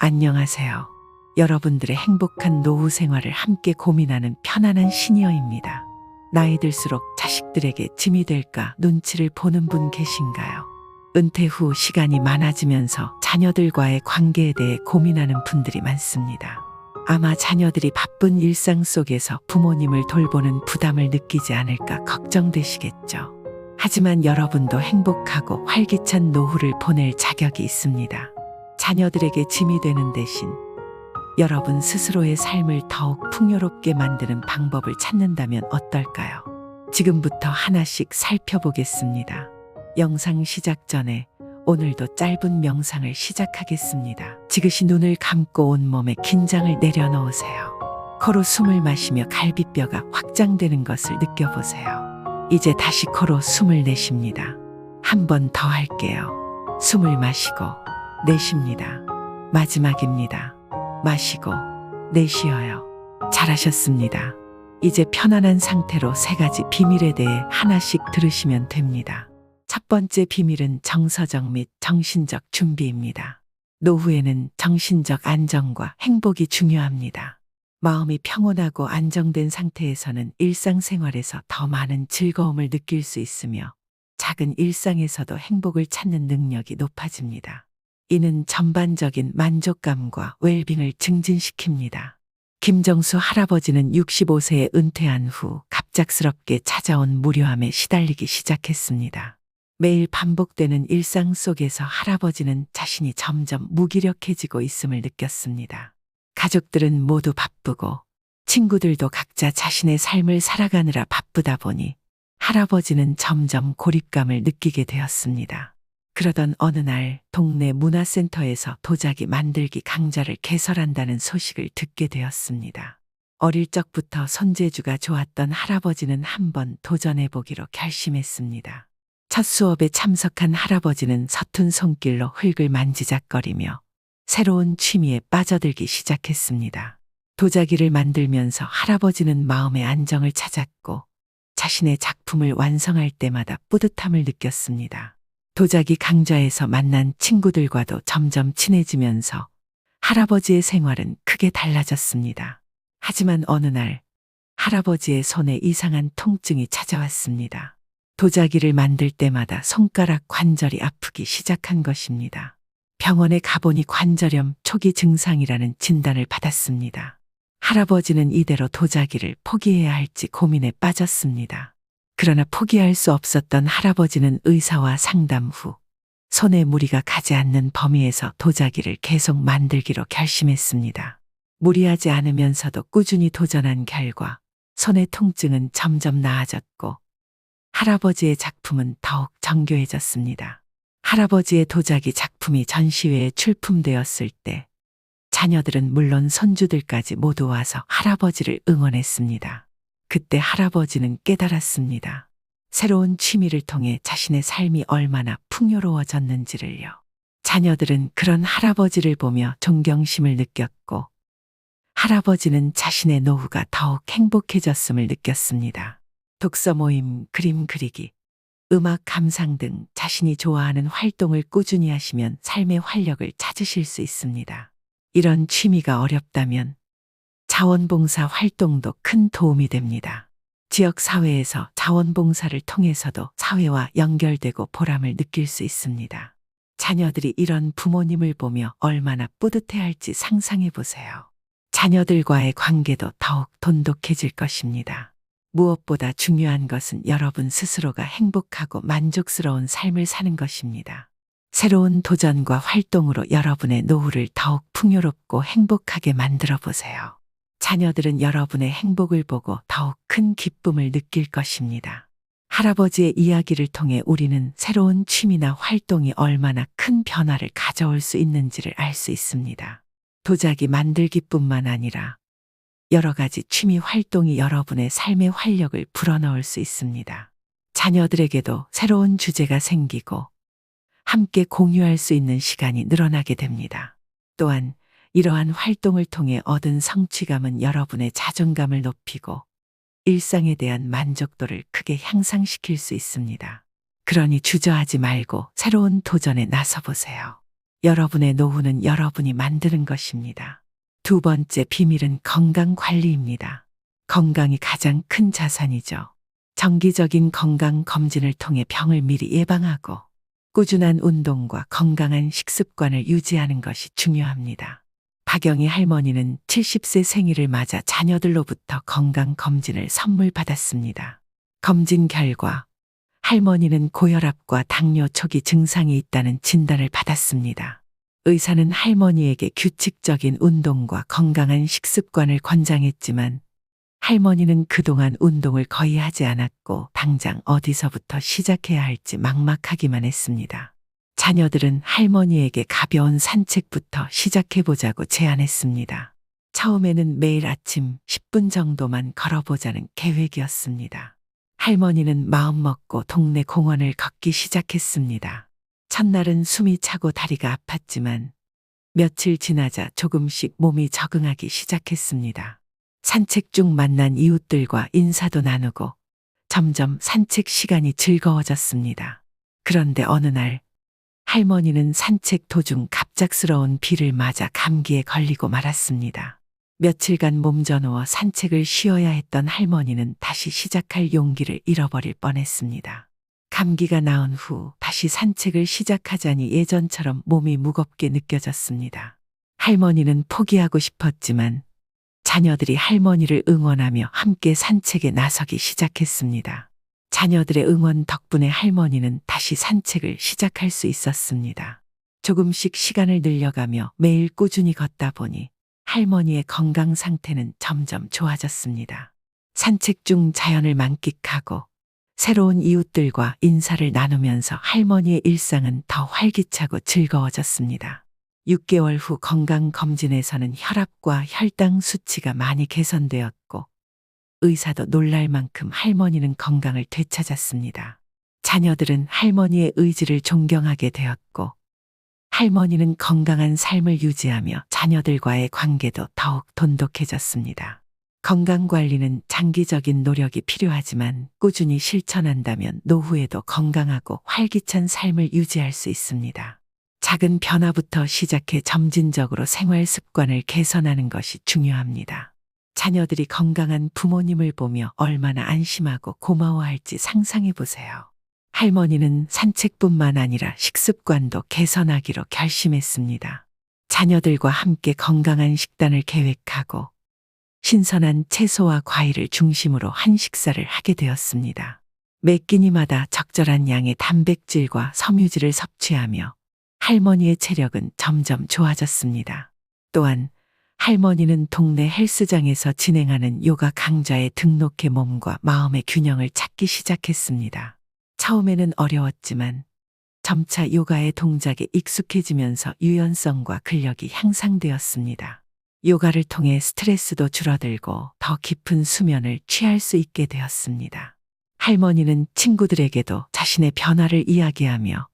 안녕하세요. 여러분들의 행복한 노후 생활을 함께 고민하는 편안한 시니어입니다. 나이 들수록 자식들에게 짐이 될까 눈치를 보는 분 계신가요? 은퇴 후 시간이 많아지면서 자녀들과의 관계에 대해 고민하는 분들이 많습니다. 아마 자녀들이 바쁜 일상 속에서 부모님을 돌보는 부담을 느끼지 않을까 걱정되시겠죠. 하지만 여러분도 행복하고 활기찬 노후를 보낼 자격이 있습니다. 자녀들에게 짐이 되는 대신 여러분 스스로의 삶을 더욱 풍요롭게 만드는 방법을 찾는다면 어떨까요? 지금부터 하나씩 살펴보겠습니다. 영상 시작 전에 오늘도 짧은 명상을 시작하겠습니다. 지그시 눈을 감고 온몸에 긴장을 내려놓으세요. 코로 숨을 마시며 갈비뼈가 확장되는 것을 느껴보세요. 이제 다시 코로 숨을 내쉽니다. 한 번 더 할게요. 숨을 마시고 내쉽니다. 마지막입니다. 마시고 내쉬어요. 잘하셨습니다. 이제 편안한 상태로 3가지 비밀에 대해 하나씩 들으시면 됩니다. 첫 번째 비밀은 정서적 및 정신적 준비입니다. 노후에는 정신적 안정과 행복이 중요합니다. 마음이 평온하고 안정된 상태에서는 일상생활에서 더 많은 즐거움을 느낄 수 있으며 작은 일상에서도 행복을 찾는 능력이 높아집니다. 이는 전반적인 만족감과 웰빙을 증진시킵니다. 김정수 할아버지는 65세에 은퇴한 후 갑작스럽게 찾아온 무료함에 시달리기 시작했습니다. 매일 반복되는 일상 속에서 할아버지는 자신이 점점 무기력해지고 있음을 느꼈습니다. 가족들은 모두 바쁘고 친구들도 각자 자신의 삶을 살아가느라 바쁘다 보니 할아버지는 점점 고립감을 느끼게 되었습니다. 그러던 어느 날 동네 문화센터에서 도자기 만들기 강좌를 개설한다는 소식을 듣게 되었습니다. 어릴 적부터 손재주가 좋았던 할아버지는 한번 도전해보기로 결심했습니다. 첫 수업에 참석한 할아버지는 서툰 손길로 흙을 만지작거리며 새로운 취미에 빠져들기 시작했습니다. 도자기를 만들면서 할아버지는 마음의 안정을 찾았고 자신의 작품을 완성할 때마다 뿌듯함을 느꼈습니다. 도자기 강좌에서 만난 친구들과도 점점 친해지면서 할아버지의 생활은 크게 달라졌습니다. 하지만 어느 날 할아버지의 손에 이상한 통증이 찾아왔습니다. 도자기를 만들 때마다 손가락 관절이 아프기 시작한 것입니다. 병원에 가보니 관절염 초기 증상이라는 진단을 받았습니다. 할아버지는 이대로 도자기를 포기해야 할지 고민에 빠졌습니다. 그러나 포기할 수 없었던 할아버지는 의사와 상담 후 손에 무리가 가지 않는 범위에서 도자기를 계속 만들기로 결심했습니다. 무리하지 않으면서도 꾸준히 도전한 결과 손의 통증은 점점 나아졌고 할아버지의 작품은 더욱 정교해졌습니다. 할아버지의 도자기 작품이 전시회에 출품되었을 때 자녀들은 물론 손주들까지 모두 와서 할아버지를 응원했습니다. 그때 할아버지는 깨달았습니다. 새로운 취미를 통해 자신의 삶이 얼마나 풍요로워졌는지를요. 자녀들은 그런 할아버지를 보며 존경심을 느꼈고 할아버지는 자신의 노후가 더욱 행복해졌음을 느꼈습니다. 독서 모임, 그림 그리기, 음악 감상 등 자신이 좋아하는 활동을 꾸준히 하시면 삶의 활력을 찾으실 수 있습니다. 이런 취미가 어렵다면 자원봉사 활동도 큰 도움이 됩니다. 지역사회에서 자원봉사를 통해서도 사회와 연결되고 보람을 느낄 수 있습니다. 자녀들이 이런 부모님을 보며 얼마나 뿌듯해할지 상상해 보세요. 자녀들과의 관계도 더욱 돈독해질 것입니다. 무엇보다 중요한 것은 여러분 스스로가 행복하고 만족스러운 삶을 사는 것입니다. 새로운 도전과 활동으로 여러분의 노후를 더욱 풍요롭고 행복하게 만들어 보세요. 자녀들은 여러분의 행복을 보고 더욱 큰 기쁨을 느낄 것입니다. 할아버지의 이야기를 통해 우리는 새로운 취미나 활동이 얼마나 큰 변화를 가져올 수 있는지를 알 수 있습니다. 도자기 만들기뿐만 아니라 여러 가지 취미 활동이 여러분의 삶의 활력을 불어넣을 수 있습니다. 자녀들에게도 새로운 주제가 생기고 함께 공유할 수 있는 시간이 늘어나게 됩니다. 또한 이러한 활동을 통해 얻은 성취감은 여러분의 자존감을 높이고 일상에 대한 만족도를 크게 향상시킬 수 있습니다. 그러니 주저하지 말고 새로운 도전에 나서보세요. 여러분의 노후는 여러분이 만드는 것입니다. 두 번째 비밀은 건강 관리입니다. 건강이 가장 큰 자산이죠. 정기적인 건강 검진을 통해 병을 미리 예방하고 꾸준한 운동과 건강한 식습관을 유지하는 것이 중요합니다. 박영희 할머니는 70세 생일을 맞아 자녀들로부터 건강 검진을 선물 받았습니다. 검진 결과 할머니는 고혈압과 당뇨 초기 증상이 있다는 진단을 받았습니다. 의사는 할머니에게 규칙적인 운동과 건강한 식습관을 권장했지만 할머니는 그동안 운동을 거의 하지 않았고 당장 어디서부터 시작해야 할지 막막하기만 했습니다. 자녀들은 할머니에게 가벼운 산책부터 시작해보자고 제안했습니다. 처음에는 매일 아침 10분 정도만 걸어보자는 계획이었습니다. 할머니는 마음먹고 동네 공원을 걷기 시작했습니다. 첫날은 숨이 차고 다리가 아팠지만 며칠 지나자 조금씩 몸이 적응하기 시작했습니다. 산책 중 만난 이웃들과 인사도 나누고 점점 산책 시간이 즐거워졌습니다. 그런데 어느 날 할머니는 산책 도중 갑작스러운 비를 맞아 감기에 걸리고 말았습니다. 며칠간 몸져 누워 산책을 쉬어야 했던 할머니는 다시 시작할 용기를 잃어버릴 뻔했습니다. 감기가 나은 후 다시 산책을 시작하자니 예전처럼 몸이 무겁게 느껴졌습니다. 할머니는 포기하고 싶었지만 자녀들이 할머니를 응원하며 함께 산책에 나서기 시작했습니다. 자녀들의 응원 덕분에 할머니는 다시 산책을 시작할 수 있었습니다. 조금씩 시간을 늘려가며 매일 꾸준히 걷다 보니 할머니의 건강 상태는 점점 좋아졌습니다. 산책 중 자연을 만끽하고 새로운 이웃들과 인사를 나누면서 할머니의 일상은 더 활기차고 즐거워졌습니다. 6개월 후 건강검진에서는 혈압과 혈당 수치가 많이 개선되었고 의사도 놀랄 만큼 할머니는 건강을 되찾았습니다. 자녀들은 할머니의 의지를 존경하게 되었고 할머니는 건강한 삶을 유지하며 자녀들과의 관계도 더욱 돈독해졌습니다. 건강관리는 장기적인 노력이 필요하지만 꾸준히 실천한다면 노후에도 건강하고 활기찬 삶을 유지할 수 있습니다. 작은 변화부터 시작해 점진적으로 생활 습관을 개선하는 것이 중요합니다. 자녀들이 건강한 부모님을 보며 얼마나 안심하고 고마워할지 상상해 보세요. 할머니는 산책뿐만 아니라 식습관도 개선하기로 결심했습니다. 자녀들과 함께 건강한 식단을 계획하고 신선한 채소와 과일을 중심으로 한 식사를 하게 되었습니다. 매 끼니마다 적절한 양의 단백질과 섬유질을 섭취하며 할머니의 체력은 점점 좋아졌습니다. 또한 할머니는 동네 헬스장에서 진행하는 요가 강좌에 등록해 몸과 마음의 균형을 찾기 시작했습니다. 처음에는 어려웠지만 점차 요가의 동작에 익숙해지면서 유연성과 근력이 향상되었습니다. 요가를 통해 스트레스도 줄어들고 더 깊은 수면을 취할 수 있게 되었습니다. 할머니는 친구들에게도 자신의 변화를 이야기하며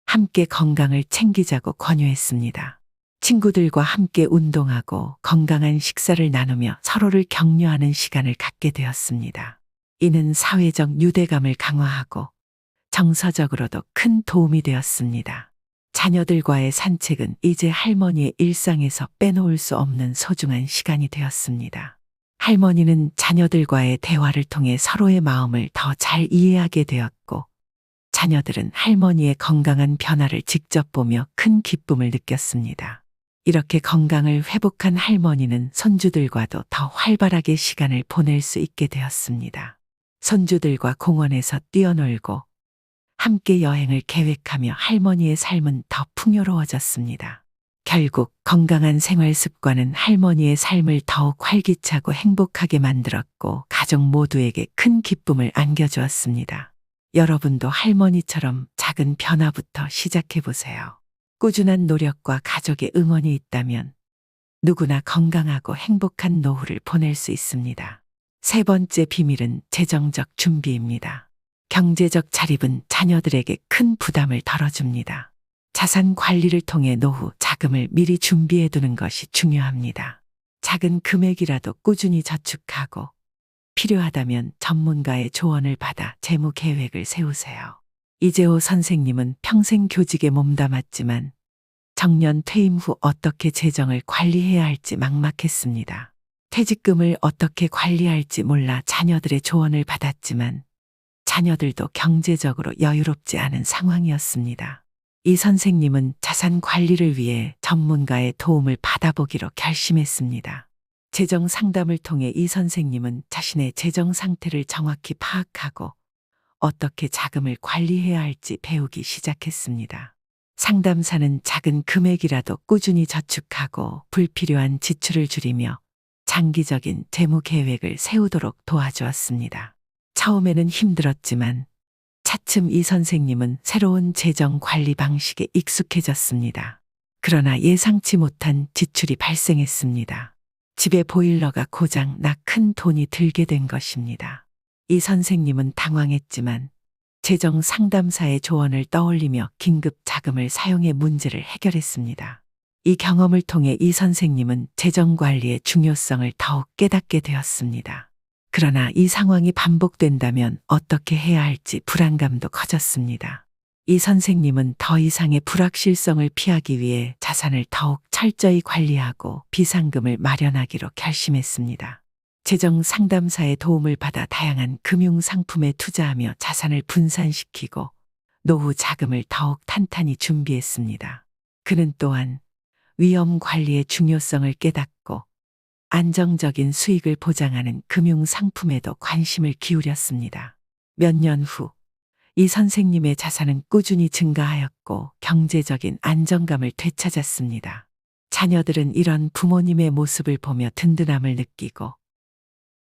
함께 건강을 챙기자고 권유했습니다. 친구들과 함께 운동하고 건강한 식사를 나누며 서로를 격려하는 시간을 갖게 되었습니다. 이는 사회적 유대감을 강화하고 정서적으로도 큰 도움이 되었습니다. 자녀들과의 산책은 이제 할머니의 일상에서 빼놓을 수 없는 소중한 시간이 되었습니다. 할머니는 자녀들과의 대화를 통해 서로의 마음을 더 잘 이해하게 되었고 자녀들은 할머니의 건강한 변화를 직접 보며 큰 기쁨을 느꼈습니다. 이렇게 건강을 회복한 할머니는 손주들과도 더 활발하게 시간을 보낼 수 있게 되었습니다. 손주들과 공원에서 뛰어놀고 함께 여행을 계획하며 할머니의 삶은 더 풍요로워졌습니다. 결국 건강한 생활 습관은 할머니의 삶을 더욱 활기차고 행복하게 만들었고 가족 모두에게 큰 기쁨을 안겨주었습니다. 여러분도 할머니처럼 작은 변화부터 시작해 보세요. 꾸준한 노력과 가족의 응원이 있다면 누구나 건강하고 행복한 노후를 보낼 수 있습니다. 세 번째 비밀은 재정적 준비입니다. 경제적 자립은 자녀들에게 큰 부담을 덜어줍니다. 자산 관리를 통해 노후 자금을 미리 준비해 두는 것이 중요합니다. 작은 금액이라도 꾸준히 저축하고 필요하다면 전문가의 조언을 받아 재무 계획을 세우세요. 이재호 선생님은 평생 교직에 몸담았지만 정년 퇴임 후 어떻게 재정을 관리해야 할지 막막했습니다. 퇴직금을 어떻게 관리할지 몰라 자녀들의 조언을 받았지만 자녀들도 경제적으로 여유롭지 않은 상황이었습니다. 이 선생님은 자산 관리를 위해 전문가의 도움을 받아보기로 결심했습니다. 재정 상담을 통해 이 선생님은 자신의 재정 상태를 정확히 파악하고 어떻게 자금을 관리해야 할지 배우기 시작했습니다. 상담사는 작은 금액이라도 꾸준히 저축하고 불필요한 지출을 줄이며 장기적인 재무 계획을 세우도록 도와주었습니다. 처음에는 힘들었지만 차츰 이 선생님은 새로운 재정 관리 방식에 익숙해졌습니다. 그러나 예상치 못한 지출이 발생했습니다. 집에 보일러가 고장 나 큰 돈이 들게 된 것입니다. 이 선생님은 당황했지만 재정 상담사의 조언을 떠올리며 긴급 자금을 사용해 문제를 해결했습니다. 이 경험을 통해 이 선생님은 재정 관리의 중요성을 더욱 깨닫게 되었습니다. 그러나 이 상황이 반복된다면 어떻게 해야 할지 불안감도 커졌습니다. 이 선생님은 더 이상의 불확실성을 피하기 위해 자산을 더욱 철저히 관리하고 비상금을 마련하기로 결심했습니다. 재정 상담사의 도움을 받아 다양한 금융 상품에 투자하며 자산을 분산시키고 노후 자금을 더욱 탄탄히 준비했습니다. 그는 또한 위험 관리의 중요성을 깨닫고 안정적인 수익을 보장하는 금융 상품에도 관심을 기울였습니다. 몇 년 후 이 선생님의 자산은 꾸준히 증가하였고 경제적인 안정감을 되찾았습니다. 자녀들은 이런 부모님의 모습을 보며 든든함을 느끼고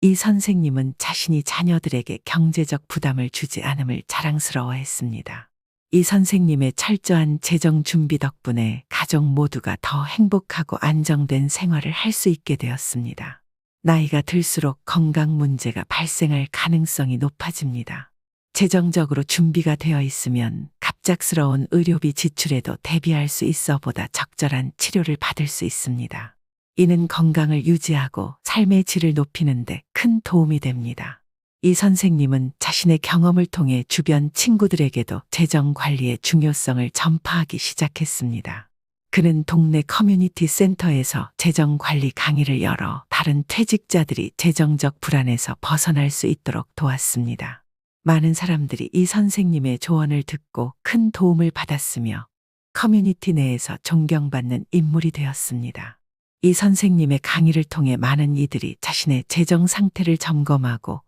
이 선생님은 자신이 자녀들에게 경제적 부담을 주지 않음을 자랑스러워했습니다. 이 선생님의 철저한 재정 준비 덕분에 가족 모두가 더 행복하고 안정된 생활을 할 수 있게 되었습니다. 나이가 들수록 건강 문제가 발생할 가능성이 높아집니다. 재정적으로 준비가 되어 있으면 갑작스러운 의료비 지출에도 대비할 수 있어 보다 적절한 치료를 받을 수 있습니다. 이는 건강을 유지하고 삶의 질을 높이는 데 큰 도움이 됩니다. 이 선생님은 자신의 경험을 통해 주변 친구들에게도 재정 관리의 중요성을 전파하기 시작했습니다. 그는 동네 커뮤니티 센터에서 재정 관리 강의를 열어 다른 퇴직자들이 재정적 불안에서 벗어날 수 있도록 도왔습니다. 많은 사람들이 이 선생님의 조언을 듣고 큰 도움을 받았으며 커뮤니티 내에서 존경받는 인물이 되었습니다. 이 선생님의 강의를 통해 많은 이들이 자신의 재정 상태를 점검하고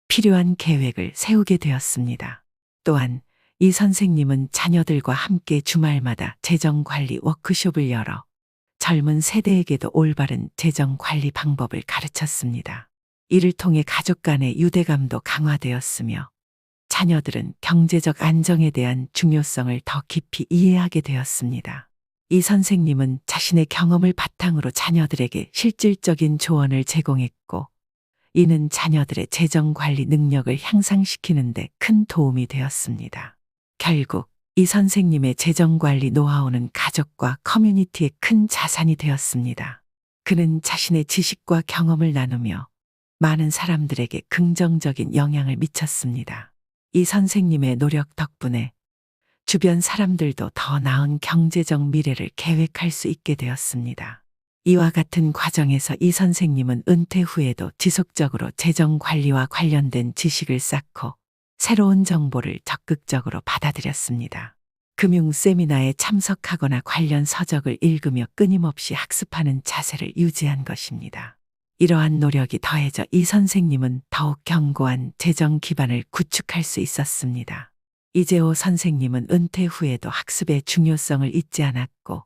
필요한 계획을 세우게 되었습니다. 또한 이 선생님은 자녀들과 함께 주말마다 재정 관리 워크숍을 열어 젊은 세대에게도 올바른 재정 관리 방법을 가르쳤습니다. 이를 통해 가족 간의 유대감도 강화되었으며 자녀들은 경제적 안정에 대한 중요성을 더 깊이 이해하게 되었습니다. 이 선생님은 자신의 경험을 바탕으로 자녀들에게 실질적인 조언을 제공했고 이는 자녀들의 재정 관리 능력을 향상시키는 데 큰 도움이 되었습니다. 결국 이 선생님의 재정 관리 노하우는 가족과 커뮤니티의 큰 자산이 되었습니다. 그는 자신의 지식과 경험을 나누며 많은 사람들에게 긍정적인 영향을 미쳤습니다. 이 선생님의 노력 덕분에 주변 사람들도 더 나은 경제적 미래를 계획할 수 있게 되었습니다. 이와 같은 과정에서 이 선생님은 은퇴 후에도 지속적으로 재정 관리와 관련된 지식을 쌓고 새로운 정보를 적극적으로 받아들였습니다. 금융 세미나에 참석하거나 관련 서적을 읽으며 끊임없이 학습하는 자세를 유지한 것입니다. 이러한 노력이 더해져 이 선생님은 더욱 견고한 재정 기반을 구축할 수 있었습니다. 이재호 선생님은 은퇴 후에도 학습의 중요성을 잊지 않았고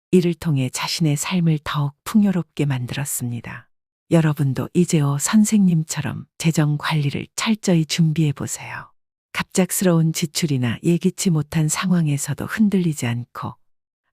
이를 통해 자신의 삶을 더욱 풍요롭게 만들었습니다. 여러분도 이재호 선생님처럼 재정 관리를 철저히 준비해 보세요. 갑작스러운 지출이나 예기치 못한 상황에서도 흔들리지 않고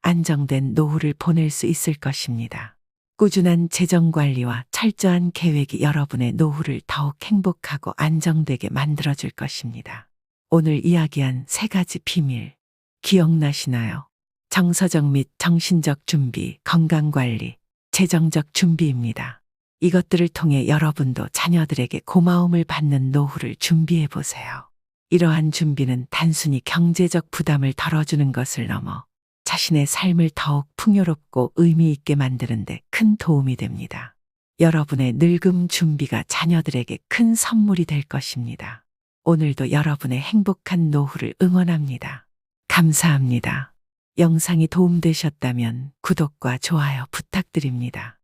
안정된 노후를 보낼 수 있을 것입니다. 꾸준한 재정 관리와 철저한 계획이 여러분의 노후를 더욱 행복하고 안정되게 만들어줄 것입니다. 오늘 이야기한 3가지 비밀 기억나시나요? 정서적 및 정신적 준비, 건강관리, 재정적 준비입니다. 이것들을 통해 여러분도 자녀들에게 고마움을 받는 노후를 준비해 보세요. 이러한 준비는 단순히 경제적 부담을 덜어주는 것을 넘어 자신의 삶을 더욱 풍요롭고 의미 있게 만드는 데 큰 도움이 됩니다. 여러분의 늙음 준비가 자녀들에게 큰 선물이 될 것입니다. 오늘도 여러분의 행복한 노후를 응원합니다. 감사합니다. 영상이 도움되셨다면 구독과 좋아요 부탁드립니다.